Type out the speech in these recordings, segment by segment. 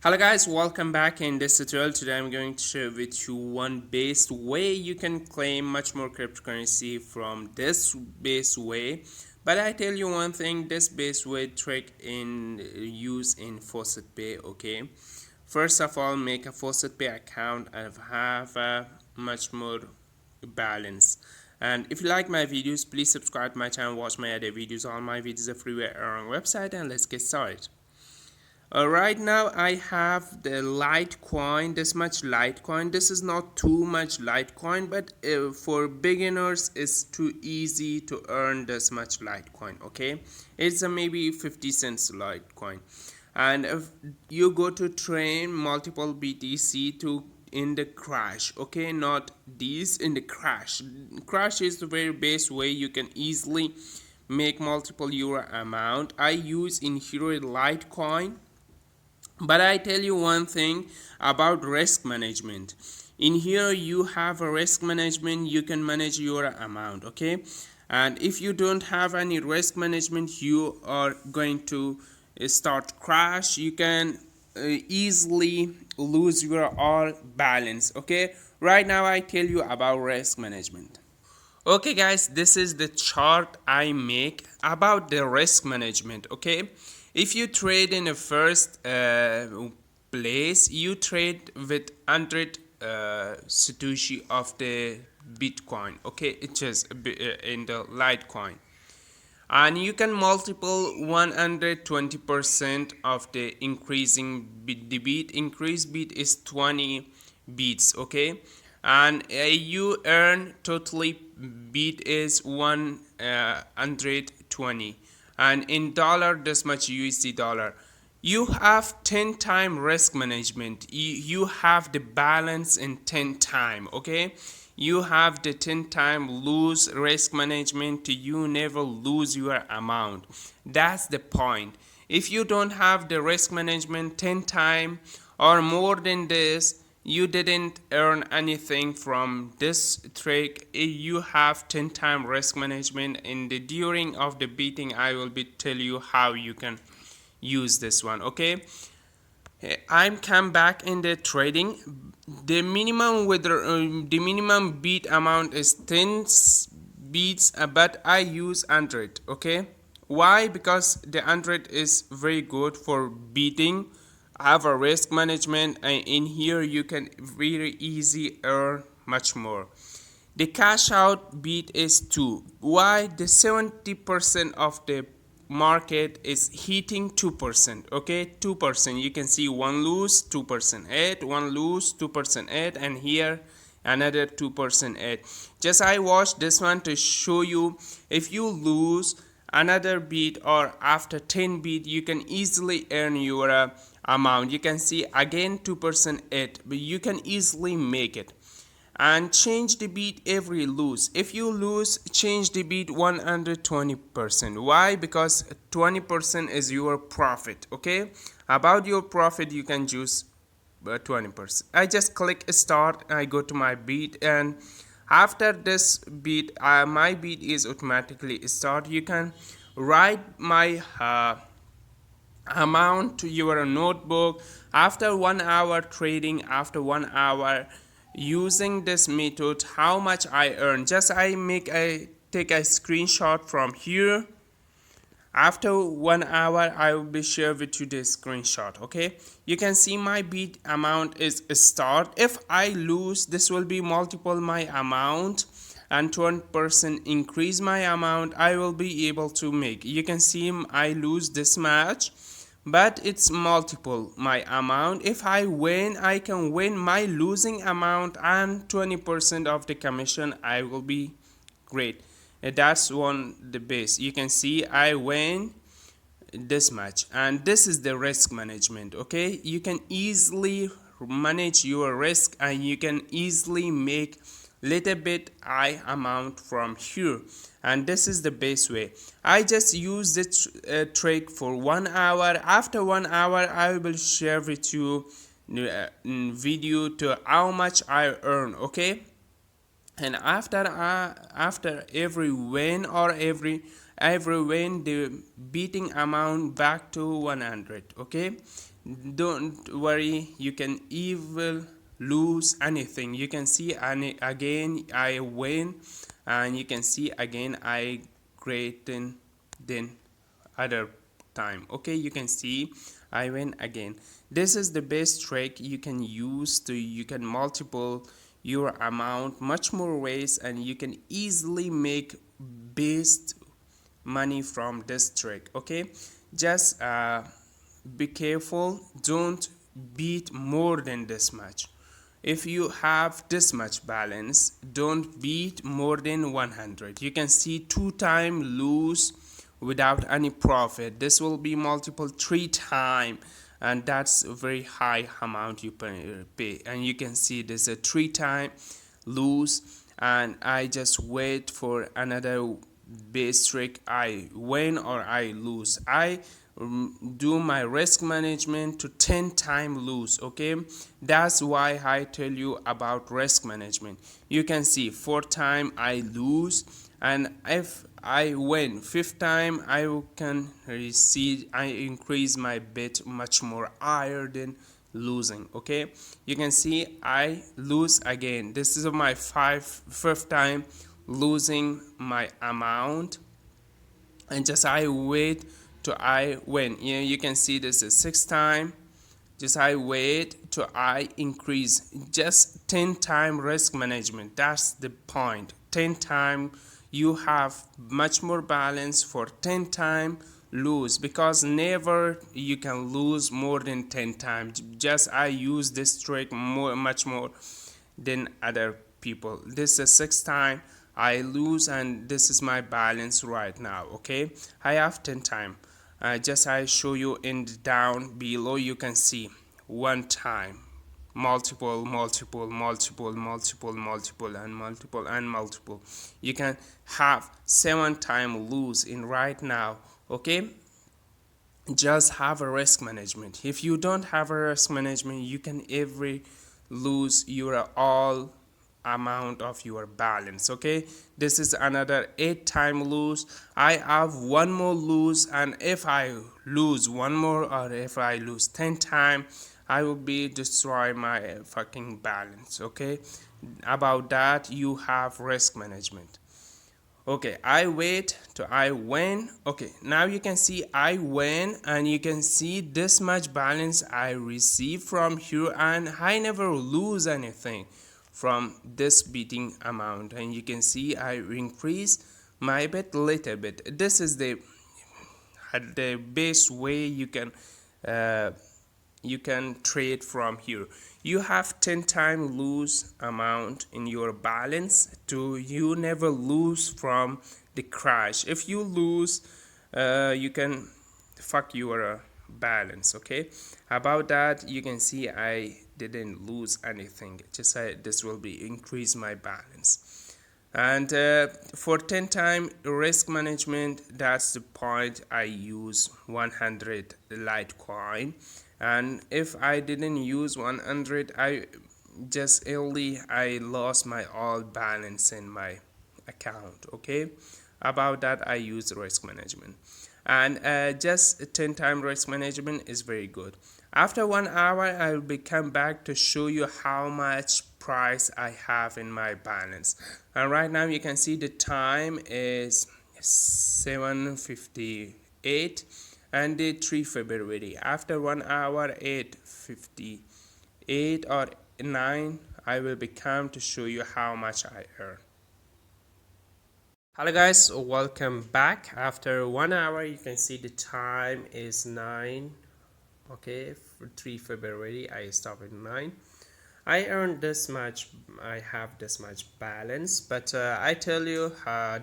Hello guys, welcome back. In this tutorial today I'm going to share with you one best way you can claim much more cryptocurrency from this best way. But I tell you one thing, this best way trick in use in Faucetpay. Okay, first of all, make a Faucetpay account and have a much more balance. And if you like my videos, please subscribe to my channel, watch my other videos. All my videos are free on our website, and let's get started. Right now I have the Litecoin, this much Litecoin. This is not too much Litecoin, but for beginners it's too easy to earn this much Litecoin. Okay, it's a maybe 50 cents Litecoin, and if you go to train multiple BTC to in the crash, okay, not these, in the crash is the very best way you can easily make multiple euro amount. I use in here Litecoin. But I tell you one thing about risk management. In here you have a risk management, you can manage your amount, okay? And if you don't have any risk management, you are going to start crash. You can easily lose your all balance, okay? Right now I tell you about risk management. Okay guys, this is the chart I make about the risk management. Okay, if you trade in the first place, you trade with 100 satoshi of the Bitcoin. Okay, it's just in the Litecoin, and you can multiple 120% of the increasing bit. The bit increase bit is 20 bits. Okay, and you earn totally bit is 120, and in dollar this much USD dollar. You have 10 time risk management. You have the balance in 10 time. Okay, you have the 10 time lose risk management. You never lose your amount. That's the point. If you don't have the risk management 10 time or more than this, you didn't earn anything from this trick. You have 10 time risk management. In the during of the beating I will be tell you how you can use this one. Okay, I'm come back in the trading. The minimum the minimum beat amount is 10 beats, but I use 100. Okay, why? Because the 100 is very good for beating. Have a risk management, and in here you can very easy earn much more. The cash out beat is 2. Why? The 70% of the market is hitting 2%. Okay, 2%. You can see one lose 2% add, one lose 2% add, and here another 2% add. Just I watched this one to show you, if you lose another beat or after 10 beat, you can easily earn your amount. You can see again 2% add, but you can easily make it. And change the beat every lose. If you lose, change the beat 120%. Why? Because 20% is your profit. Okay, about your profit you can choose 20%. I just click start. I go to my beat, and after this beat my beat is automatically start. You can write my amount to your notebook. After 1 hour trading, after 1 hour using this method, how much I earn. Just I take a screenshot from here. After 1 hour I will be share with you the screenshot. Okay, you can see my beat amount is start. If I lose, this will be multiple my amount, and 20% increase my amount. I will be able to make. You can see I lose this much, but it's multiple my amount. If I win, I can win my losing amount and 20% of the commission. I will be great. That's one the base. You can see I win this much, and this is the risk management. Okay, you can easily manage your risk, and you can easily make little bit high amount from here, and this is the best way. I just use this trick for 1 hour. After 1 hour I will share with you video to how much I earn. Okay, and after every win or every win, the beating amount back to 100. Okay, don't worry, you can even lose anything. You can see, and again I win, and you can see again I greater than other time. Okay, you can see I win again. This is the best trick you can use to, you can multiple your amount much more ways, and you can easily make best money from this trick. Okay, just be careful, don't beat more than this much. If you have this much balance, don't beat more than 100. You can see 2 times lose without any profit. This will be multiple 3 times, and that's a very high amount you pay. And you can see this a 3 times lose, and I just wait for another base trick. I win or I lose. I do my risk management to 10 times lose. Okay, that's why I tell you about risk management. You can see 4 times I lose, and if I win 5th time, I can receive, I increase my bet much more higher than losing. Okay, you can see I lose again. This is my 5th time losing my amount, and just I wait to I win. Yeah, you can see this is 6th time. Just I wait to I increase. Just 10 time risk management. That's the point. 10 time you have much more balance for 10 time lose, because never you can lose more than 10 times. Just I use this trick much more than other people. This is 6th time I lose, and this is my balance right now. Okay, I have 10 time. Just I show you in the down below. You can see 1 time, multiple, multiple, multiple, multiple, multiple, and multiple, and multiple. You can have 7 time lose in right now. Okay, just have a risk management. If you don't have a risk management, you can every lose your all amount of your balance. Okay, this is another 8 time lose. I have one more lose, and if I lose one more, or if I lose 10 time, I will be destroy my fucking balance. Okay, about that you have risk management. Okay, I wait to I win. Okay, now you can see I win, and you can see this much balance I receive from here, and I never lose anything from this beating amount. And you can see I increase my bet little bit. This is the best way uh, you can trade from here. You have 10 times lose amount in your balance to you never lose from the crash. If you lose, you can fuck your balance. Okay, about that you can see I didn't lose anything. Just this will be increase my balance. And for 10 time risk management, that's the point I use 100 Litecoin. And if I didn't use 100, I just only I lost my all balance in my account. Okay, about that I use risk management. And just 10 time risk management is very good. After 1 hour I will be come back to show you how much price I have in my balance. And right now you can see the time is 7:58 and the 3 February. After 1 hour 8:58 or 9, I will become to show you how much I earn. Hello guys, welcome back. After 1 hour you can see the time is 9. Okay, for 3 February I stop at 9. I earned this much, I have this much balance, but I tell you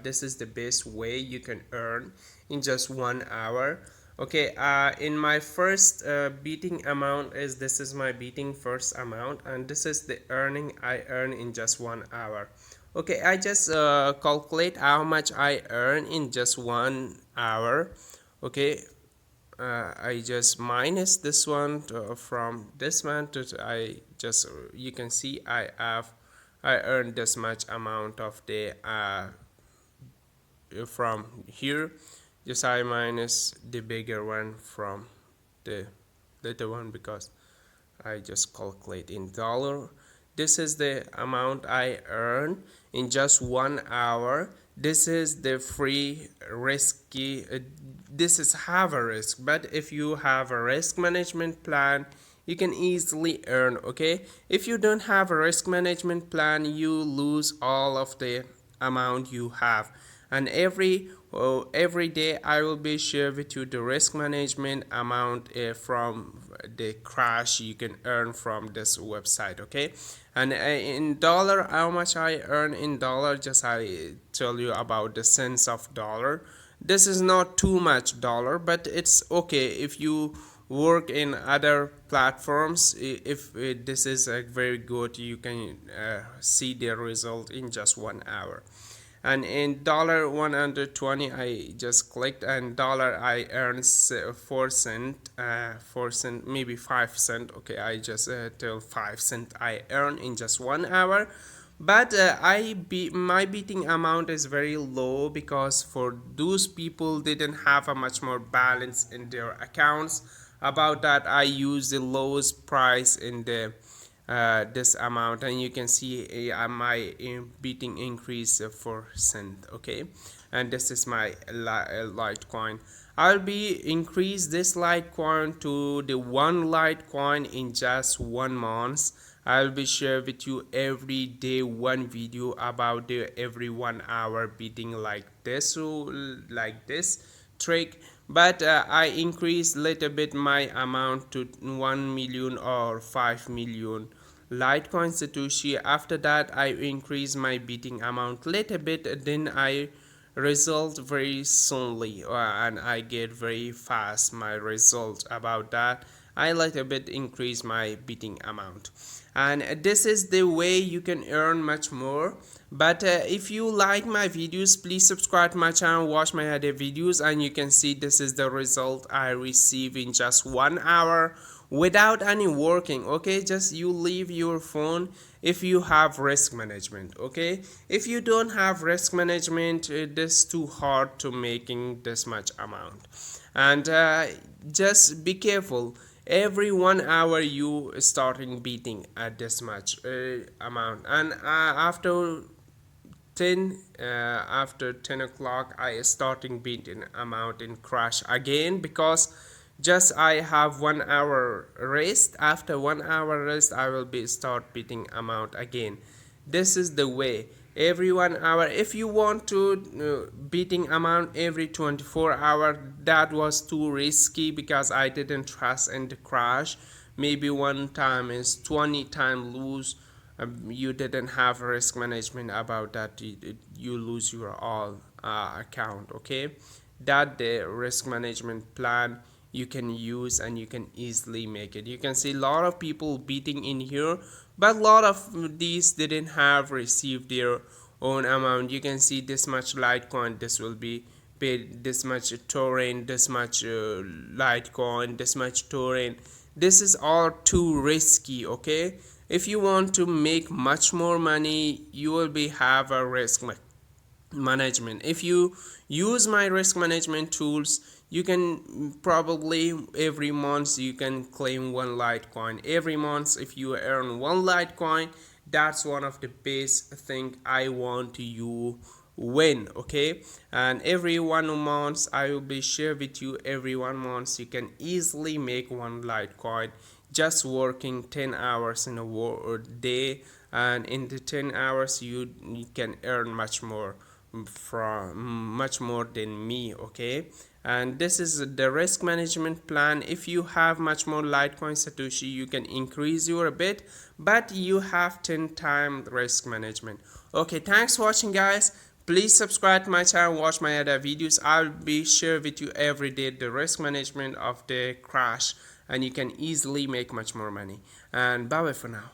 this is the best way you can earn in just 1 hour. Okay, in my first beating amount is this is my beating first amount, and this is the earning I earn in just 1 hour. Okay, I just calculate how much I earn in just 1 hour. Okay, I just minus this one from this one to I just you can see I earned this much amount of the from here. Just I minus the bigger one from the later one because I just calculate in dollar. This is the amount I earn in just 1 hour. This is the free risky. This is have a risk, but if you have a risk management plan, you can easily earn. Okay, if you don't have a risk management plan, you lose all of the amount you have. And every day I will be share with you the risk management amount from the crash you can earn from this website. Okay, and in dollar, how much I earn in dollar, just I tell you about the cents of dollar. This is not too much dollar, but it's okay if you work in other platforms. If this is very good, you can see the result in just 1 hour. And in dollar 120 I just clicked, and dollar I earned 4 cent, 4 cent, maybe 5 cent. Okay, I just tell 5 cent I earn in just 1 hour. But my beating amount is very low because for those people didn't have a much more balance in their accounts. About that, I use the lowest price in the this amount, and you can see my beating increase 4 cent. Okay, and this is my Litecoin. I'll be increase this Litecoin to the one Litecoin in just 1 month. I'll be share with you every day one video about the every 1 hour beating like this, so like this trick. But I increase little bit my amount to 1 million or 5 million Litecoin Satoshi. After that I increase my beating amount little bit, then I result very soonly, and I get very fast my result. About that I little bit increase my beating amount, and this is the way you can earn much more. But if you like my videos, please subscribe to my channel, watch my other videos, and you can see this is the result I receive in just 1 hour without any working. Okay, just you leave your phone if you have risk management. Okay, if you don't have risk management, it is too hard to making this much amount. And just be careful, every 1 hour you starting beating at this much amount. And after 10 o'clock I starting beating amount in crash again, because just I have 1 hour rest. After 1 hour rest I will be start beating amount again. This is the way every 1 hour. If you want to beating amount every 24 hours, that was too risky because I didn't trust in the crash. Maybe one time is 20 time lose. You didn't have risk management about that, you lose your all account. Okay, that the risk management plan you can use, and you can easily make it. You can see a lot of people beating in here, but a lot of these didn't have received their own amount. You can see this much Litecoin, this will be paid, this much Torrent, this much Litecoin, this much Torrent. This is all too risky. Okay, if you want to make much more money, you will be have a risk management. If you use my risk management tools, you can probably every month you can claim one Litecoin. Every month if you earn one Litecoin, that's one of the best thing I want you win. Okay, and every 1 month I will be share with you. Every 1 month you can easily make one Litecoin just working 10 hours in a day, and in the 10 hours you can earn much more than me. Okay, and this is the risk management plan. If you have much more Litecoin Satoshi, you can increase your bit, but you have 10 times risk management. Okay, thanks for watching guys. Please subscribe to my channel, watch my other videos. I'll be share with you every day the risk management of the crash, and you can easily make much more money. And bye bye for now.